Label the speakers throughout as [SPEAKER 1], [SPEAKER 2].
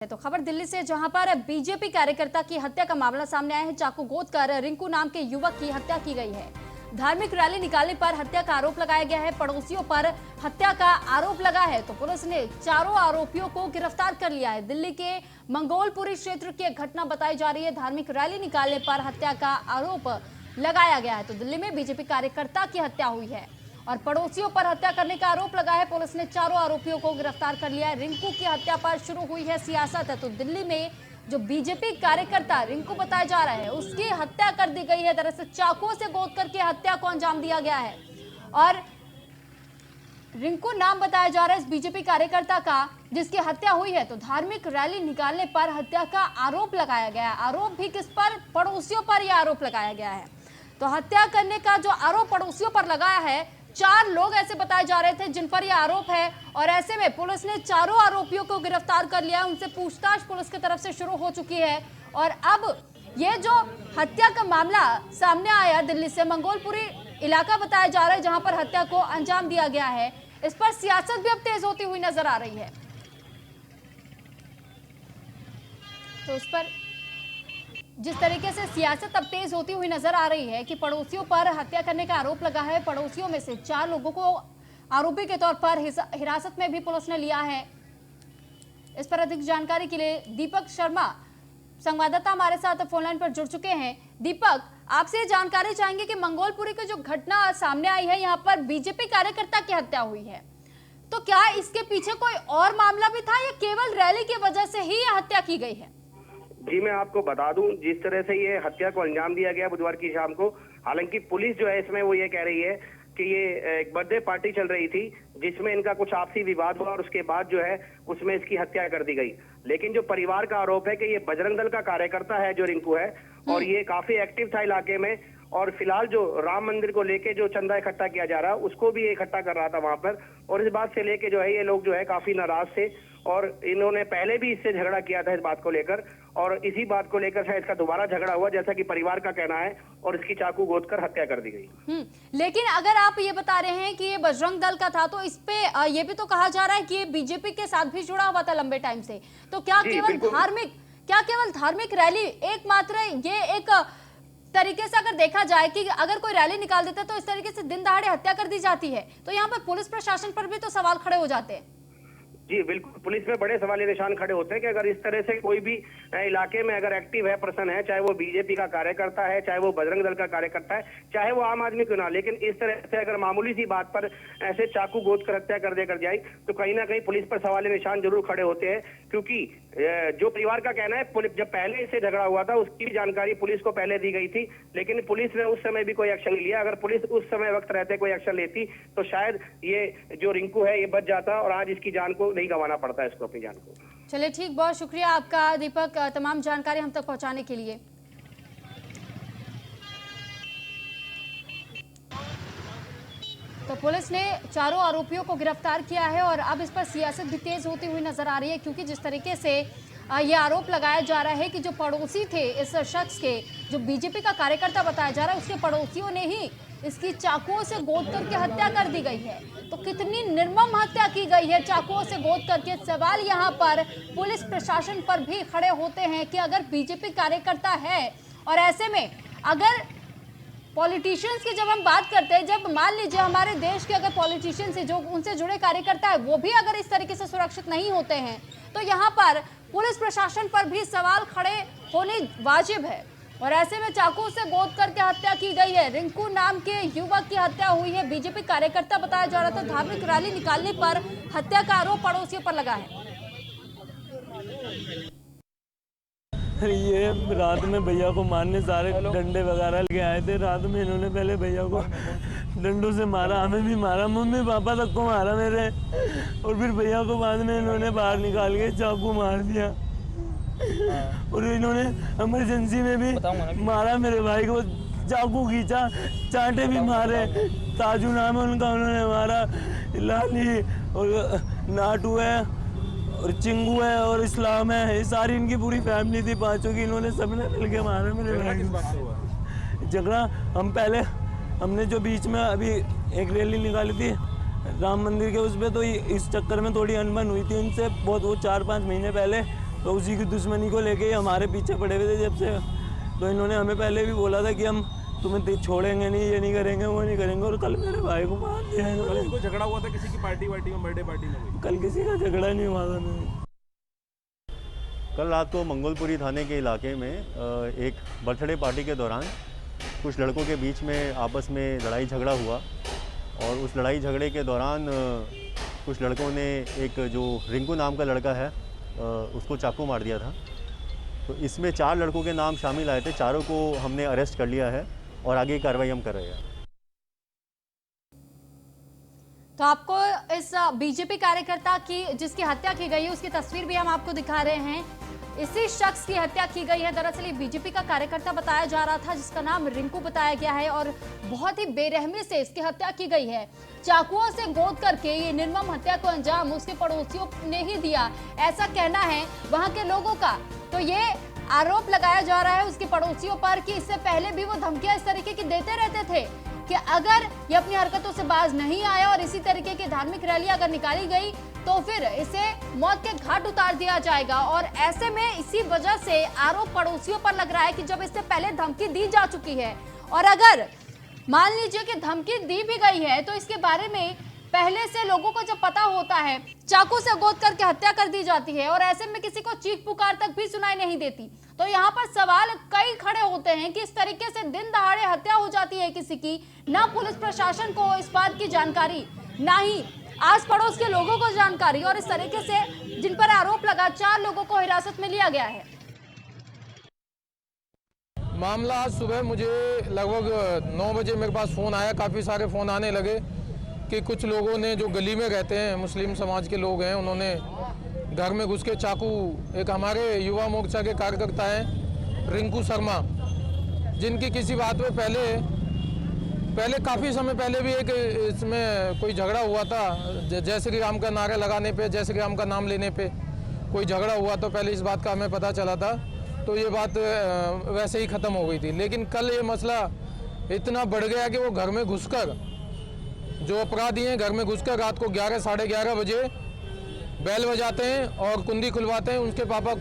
[SPEAKER 1] तो खबर दिल्ली से, जहां पर बीजेपी कार्यकर्ता की हत्या का मामला सामने आया है। चाकू गोद कर रिंकू नाम के युवक की हत्या की गई है। धार्मिक रैली निकालने पर हत्या का आरोप लगाया गया है। पड़ोसियों पर हत्या का आरोप लगा है तो पुलिस ने चारों आरोपियों को गिरफ्तार कर लिया है। दिल्ली के मंगोलपुरी क्षेत्र की एक घटना बताई जा रही है। धार्मिक रैली निकालने पर हत्या का आरोप लगाया गया है। तो दिल्ली में बीजेपी कार्यकर्ता की हत्या हुई है और पड़ोसियों पर हत्या करने का आरोप लगा है। पुलिस ने चारों आरोपियों को गिरफ्तार कर लिया है। रिंकू की हत्या पर शुरू हुई है सियासत है। तो दिल्ली में जो बीजेपी कार्यकर्ता रिंकू बताया जा रहा है, उसकी हत्या कर दी गई है। दरअसल चाकुओं से गोद करके हत्या को अंजाम दिया गया है और रिंकू नाम बताया जा रहा है इस बीजेपी कार्यकर्ता का जिसकी हत्या हुई है। तो धार्मिक रैली निकालने पर हत्या का आरोप लगाया गया है। आरोप भी किस पर? पड़ोसियों पर यह आरोप लगाया गया है। तो हत्या करने का जो आरोप पड़ोसियों पर लगाया है, 4 लोग ऐसे बताए जा रहे थे जिन पर यह आरोप है और ऐसे में पुलिस ने चारों आरोपियों को गिरफ्तार कर लिया। उनसे पूछताछ पुलिस की तरफ से शुरू हो चुकी है और अब ये जो हत्या का मामला सामने आया दिल्ली से, मंगोलपुरी इलाका बताया जा रहा है जहां पर हत्या को अंजाम दिया गया है। इस पर सियासत भी अब तेज होती हुई नजर आ रही है। तो उस पर जिस तरीके से सियासत अब तेज होती हुई नजर आ रही है कि पड़ोसियों पर हत्या करने का आरोप लगा है। पड़ोसियों में से 4 लोगों को आरोपी के तौर पर हिरासत में भी पुलिस ने लिया है। इस पर अधिक जानकारी के लिए दीपक शर्मा संवाददाता हमारे साथ फोनलाइन पर जुड़ चुके हैं। दीपक, आपसे जानकारी चाहेंगे कि मंगोलपुरी की जो घटना सामने आई है, यहाँ पर बीजेपी कार्यकर्ता की हत्या हुई है, तो क्या इसके पीछे कोई और मामला भी था या केवल रैली की वजह से ही यह हत्या की गई है?
[SPEAKER 2] जी, मैं आपको बता दूं, जिस तरह से ये हत्या को अंजाम दिया गया बुधवार की शाम को, हालांकि पुलिस जो है इसमें वो ये कह रही है कि ये एक बर्थडे पार्टी चल रही थी जिसमें इनका कुछ आपसी विवाद हुआ और उसके बाद जो है उसमें इसकी हत्या कर दी गई। लेकिन जो परिवार का आरोप है कि ये बजरंग दल का कार्यकर्ता है जो रिंकू है और ये काफी एक्टिव था इलाके में और फिलहाल जो राम मंदिर को लेके जो चंदा इकट्ठा किया जा रहा है उसको भी इकट्ठा कर रहा था वहां पर। और इस बात से लेके जो है ये लोग जो है काफी नाराज थे और इन्होंने पहले भी इससे झगड़ा किया था इस बात को लेकर और इसी बात को लेकर शायद इसका दोबारा झगड़ा हुआ जैसा कि परिवार का कहना है और इसकी चाकू गोद कर हत्या कर दी गई।
[SPEAKER 1] लेकिन अगर आप ये बता रहे हैं कि ये बजरंग दल का था तो इस पे ये भी तो कहा जा रहा है कि ये बीजेपी के साथ भी जुड़ा हुआ था लंबे टाइम से। तो क्या केवल धार्मिक रैली एकमात्र ये एक तरीके से अगर देखा जाए कि अगर कोई रैली निकाल देता है तो इस तरीके से दिन दहाड़े हत्या कर दी जाती है, तो यहाँ पर पुलिस प्रशासन पर भी तो सवाल खड़े हो जाते हैं।
[SPEAKER 2] जी बिल्कुल, पुलिस में बड़े सवालिया निशान खड़े होते हैं कि अगर इस तरह से कोई भी इलाके में अगर एक्टिव है पर्सन है, चाहे वो बीजेपी का कार्यकर्ता है, चाहे वो बजरंग दल का कार्यकर्ता है, चाहे वो आम आदमी क्यों ना, लेकिन इस तरह से अगर मामूली सी बात पर ऐसे चाकू गोद कर हत्या कर जाए तो कहीं ना कहीं पुलिस पर सवालिया निशान जरूर खड़े होते हैं। क्योंकि जो परिवार का कहना है, जब पहले इससे झगड़ा हुआ था उसकी भी जानकारी पुलिस को पहले दी गई थी, लेकिन पुलिस ने उस समय भी कोई एक्शन नहीं लिया। अगर पुलिस उस समय वक्त रहते कोई एक्शन लेती तो शायद ये जो रिंकू है ये बच जाता और आज इसकी जान को नहीं गंवाना पड़ता है इसको, अपनी जान को।
[SPEAKER 1] चलिए ठीक, बहुत शुक्रिया आपका दीपक, तमाम जानकारी हम तक पहुंचाने के लिए। तो पुलिस ने चारों आरोपियों को गिरफ्तार किया है और अब इस पर सियासत भी तेज होती हुई नजर आ रही है क्योंकि जिस तरीके से ये आरोप लगाया जा रहा है कि जो पड़ोसी थे इस शख्स के, जो बीजेपी का कार्यकर्ता बताया जा रहा है, उसके पड़ोसियों ने ही इसकी चाकुओं से गोद करके हत्या कर दी गई है। तो कितनी निर्मम हत्या की गई है चाकुओं से गोद करके। सवाल यहाँ पर पुलिस प्रशासन पर भी खड़े होते हैं कि अगर बीजेपी कार्यकर्ता है और ऐसे में अगर पॉलिटिशियंस की जब हम बात करते हैं, जब मान लीजिए हमारे देश के अगर पॉलिटिशियंस है जो उनसे जुड़े कार्यकर्ता है वो भी अगर इस तरीके से सुरक्षित नहीं होते हैं तो यहाँ पर पुलिस प्रशासन पर भी सवाल खड़े होने वाजिब है। और ऐसे में चाकू से गोद करके हत्या की गई है। रिंकू नाम के युवक की हत्या हुई है। बीजेपी कार्यकर्ता बताया जा रहा था। धार्मिक रैली निकालने पर हत्या का आरोप पड़ोसियों पर लगा है।
[SPEAKER 3] ये रात में भैया को मारने सारे डंडे वगैरह लेके आए थे। रात में इन्होंने पहले भैया को डंडों से मारा, हमें भी मारा, मम्मी पापा तक को मारा मेरे, और फिर भैया को बाद में इन्होंने बाहर निकाल के चाकू मार दिया और इन्होंने इमरजेंसी में भी मारा। मेरे भाई को चाकू खींचा, चांटे भी मारे। ताजू नाम है उनका, उन्होंने मारा। लाली और नाटू है और चिंगू है और इस्लाम है, ये सारी इनकी पूरी फैमिली थी, 5 की। इन्होंने सबने मिलके मारा मेरे भाई को। झगड़ा हमने जो बीच में अभी एक रैली निकाली थी राम मंदिर के, उस पर तो इस चक्कर में थोड़ी अनबन हुई थी उनसे बहुत, वो 4-5 महीने पहले। तो उसी की दुश्मनी को लेके ही हमारे पीछे पड़े हुए थे जब से। तो इन्होंने हमें पहले भी बोला था कि हम तुम्हें छोड़ेंगे नहीं, ये नहीं करेंगे, वो नहीं करेंगे, और कल मेरे भाई को मार दिया इन्होंने।
[SPEAKER 4] कोई झगड़ा हुआ था किसी की पार्टी वार्टी में, बर्थडे पार्टी में?
[SPEAKER 3] कल किसी का झगड़ा नहीं हुआ था। नहीं।
[SPEAKER 5] कल रात को मंगोलपुरी थाने के इलाके में एक बर्थडे पार्टी के दौरान कुछ लड़कों के बीच में आपस में लड़ाई झगड़ा हुआ, और उस लड़ाई झगड़े के दौरान कुछ लड़कों ने एक जो रिंकू नाम का लड़का है उसको चाकू मार दिया था। तो इसमें 4 लड़कों के नाम शामिल आए थे, चारों को हमने अरेस्ट कर लिया है और आगे की कार्रवाई हम कर रहे हैं।
[SPEAKER 1] तो आपको इस बीजेपी कार्यकर्ता की जिसकी हत्या की गई है उसकी तस्वीर भी हम आपको दिखा रहे हैं। इसी शख्स की हत्या की गई है। दरअसल ये बीजेपी का कार्यकर्ता बताया जा रहा था जिसका नाम रिंकू बताया गया है, और बहुत ही बेरहमी से इसकी हत्या की गई है। चाकुओं से गोद करके ये निर्मम हत्या को अंजाम उसके पड़ोसियों ने ही दिया, ऐसा कहना है वहां के लोगों का। तो ये आरोप लगाया जा रहा है उसके पड़ोसियों पर कि इससे पहले भी वो धमकियां इस तरीके की देते रहते थे कि अगर ये अपनी हरकतों से बाज नहीं आया और इसी तरीके की धार्मिक रैली अगर निकाली गई तो फिर इसे मौत के घाट उतार दिया जाएगा। और ऐसे में इसी वजह से आरोप पड़ोसियों पर लग रहा है कि जब इससे पहले धमकी दी जा चुकी है, और अगर मान लीजिए कि धमकी दी भी गई है तो इसके बारे में पहले से लोगों को जब पता होता है, चाकू से गोद करके हत्या कर दी जाती है, और ऐसे में किसी को चीख पुकार तक भी सुनाई नहीं देती। तो यहाँ पर सवाल कई खड़े होते हैं कि इस तरीके से दिन दहाड़े हत्या हो जाती है किसी की, ना पुलिस प्रशासन को इस बात की जानकारी, ना ही आस पड़ोस के लोगों को जानकारी, और इस तरीके से जिन पर आरोप लगा 4 लोगों को हिरासत में लिया गया है।
[SPEAKER 6] मामला आज सुबह मुझे लगभग 9 बजे मेरे पास फ़ोन आया। काफ़ी सारे फ़ोन आने लगे कि कुछ लोगों ने जो गली में रहते हैं, मुस्लिम समाज के लोग हैं, उन्होंने घर में घुस के चाकू, एक हमारे युवा मोर्चा के कार्यकर्ता हैं रिंकू शर्मा, जिनकी किसी बात में पहले काफ़ी समय पहले भी एक इसमें कोई झगड़ा हुआ था। जय श्री राम का नारा लगाने पे, जय श्री राम का नाम लेने पे कोई झगड़ा हुआ, तो पहले इस बात का हमें पता चला था, तो ये बात वैसे ही ख़त्म हो गई थी। लेकिन कल ये मसला इतना बढ़ गया कि वो घर में घुसकर, जो अपराधी हैं, घर में घुसकर रात को 11 साढ़े 11 बजे बैल बजाते हैं और कुंडी खुलवाते हैं। उनके पापा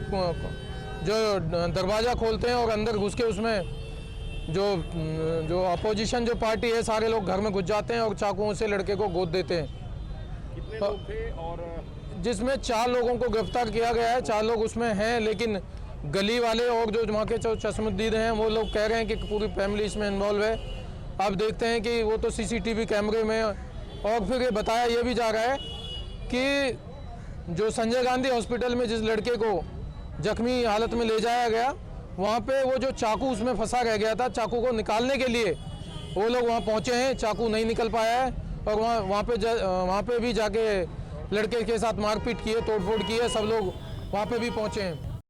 [SPEAKER 6] जो दरवाज़ा खोलते हैं और अंदर घुस के उसमें जो अपोजिशन जो पार्टी है, सारे लोग घर में घुस जाते हैं और चाकुओं से लड़के को गोद देते हैं।
[SPEAKER 4] कितने लोग थे? और
[SPEAKER 6] जिसमें 4 लोगों को गिरफ्तार किया गया है। 4 लोग उसमें हैं, लेकिन गली वाले और जो वहाँ के चश्मदीद हैं वो लोग कह रहे हैं कि पूरी फैमिली इसमें इन्वॉल्व है। आप देखते हैं कि वो तो सीसीटीवी कैमरे में। और फिर ये बताया ये भी जा रहा है कि जो संजय गांधी हॉस्पिटल में जिस लड़के को जख्मी हालत में ले जाया गया, वहाँ पे वो जो चाकू उसमें फंसा रह गया था, चाकू को निकालने के लिए वो लोग वहाँ पहुँचे हैं, चाकू नहीं निकल पाया है, और वहाँ पे भी जाके लड़के के साथ मारपीट की है, तोड़फोड़ की है, सब लोग वहाँ पे भी पहुँचे हैं।